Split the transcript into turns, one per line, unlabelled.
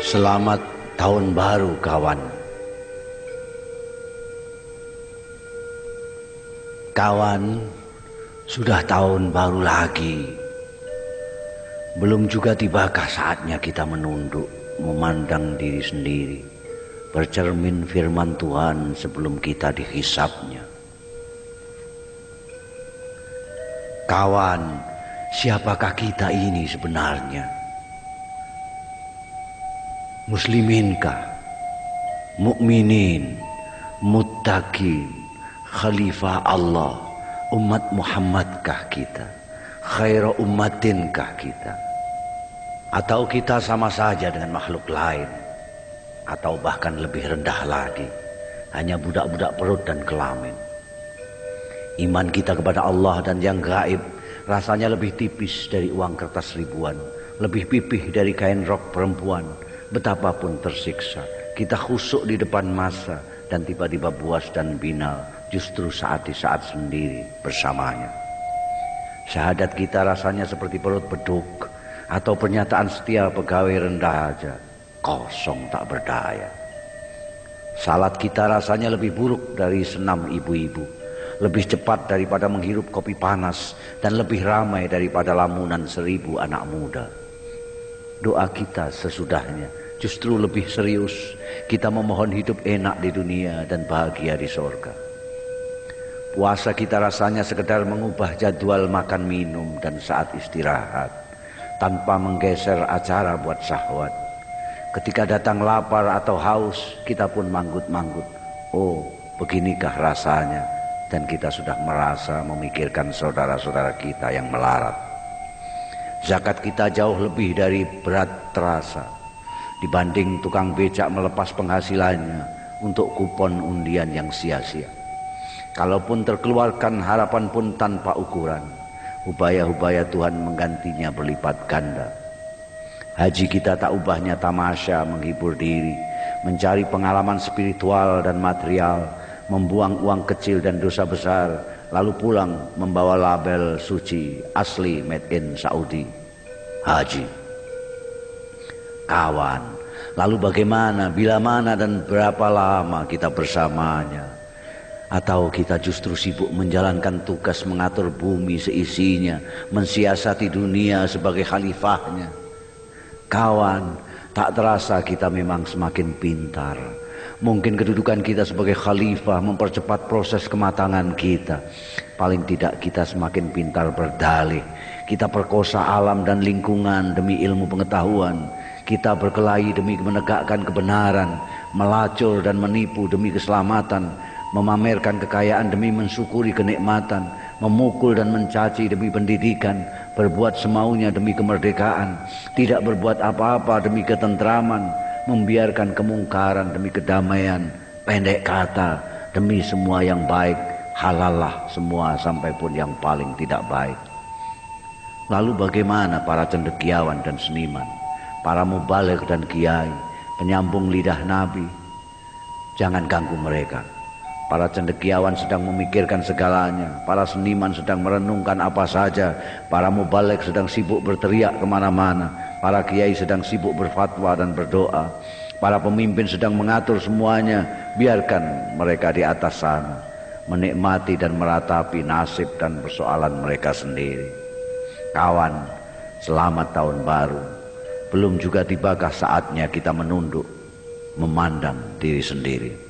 Selamat tahun baru kawan. Kawan, sudah tahun baru lagi. Belum juga tibakah saatnya kita menunduk, memandang diri sendiri, bercermin firman Tuhan sebelum kita dihisapnya. Kawan, siapakah kita ini sebenarnya? Musliminkah, mukminin, muttaqin, khalifah Allah, umat Muhammadkah kita, khairu ummatinkah kita, atau kita sama saja dengan makhluk lain, atau bahkan lebih rendah lagi, hanya budak-budak perut dan kelamin. Iman kita kepada Allah dan yang gaib rasanya lebih tipis dari uang kertas ribuan, lebih pipih dari kain rok perempuan. Betapapun tersiksa, kita khusyuk di depan masa dan tiba-tiba buas dan binal justru saat di saat sendiri bersamanya. Syahadat kita rasanya seperti perut beduk atau pernyataan setia pegawai rendah aja, kosong tak berdaya. Salat kita rasanya lebih buruk dari senam ibu-ibu, lebih cepat daripada menghirup kopi panas, dan lebih ramai daripada lamunan 1000 anak muda. Doa kita sesudahnya justru lebih serius. Kita memohon hidup enak di dunia dan bahagia di sorga. Puasa kita rasanya sekedar mengubah jadwal makan minum dan saat istirahat, tanpa menggeser acara buat syahwat. Ketika datang lapar atau haus, kita pun manggut-manggut. Oh, beginikah rasanya? Dan kita sudah merasa memikirkan saudara-saudara kita yang melarat. Zakat kita jauh lebih dari berat terasa dibanding tukang becak melepas penghasilannya untuk kupon undian yang sia-sia. Kalaupun terkeluarkan, harapan pun tanpa ukuran. Hubaya-hubaya Tuhan menggantinya berlipat ganda. Haji kita tak ubahnya tamasya menghibur diri, mencari pengalaman spiritual dan material, membuang uang kecil dan dosa besar, lalu pulang membawa label suci asli made in Saudi, haji. Kawan, lalu bagaimana, bila mana dan berapa lama kita bersamanya? Atau kita justru sibuk menjalankan tugas mengatur bumi seisinya, mensiasati dunia sebagai khalifahnya? Kawan, tak terasa kita memang semakin pintar. Mungkin kedudukan kita sebagai khalifah mempercepat proses kematangan kita. Paling tidak kita semakin pintar berdalih. Kita perkosa alam dan lingkungan demi ilmu pengetahuan. Kita berkelahi demi menegakkan kebenaran, melacur dan menipu demi keselamatan, memamerkan kekayaan demi mensyukuri kenikmatan, memukul dan mencaci demi pendidikan, berbuat semaunya demi kemerdekaan, tidak berbuat apa-apa demi ketentraman, membiarkan kemungkaran demi kedamaian. Pendek kata, demi semua yang baik, halallah semua sampai pun yang paling tidak baik. Lalu bagaimana para cendekiawan dan seniman, para mubaligh dan kiai, penyambung lidah Nabi? Jangan ganggu mereka. Para cendekiawan sedang memikirkan segalanya, para seniman sedang merenungkan apa saja, para mubaligh sedang sibuk berteriak kemana-mana, para kiai sedang sibuk berfatwa dan berdoa, para pemimpin sedang mengatur semuanya. Biarkan mereka di atas sana menikmati dan meratapi nasib dan persoalan mereka sendiri. Kawan, selamat tahun baru. Belum juga tibakah saatnya kita menunduk, memandang diri sendiri?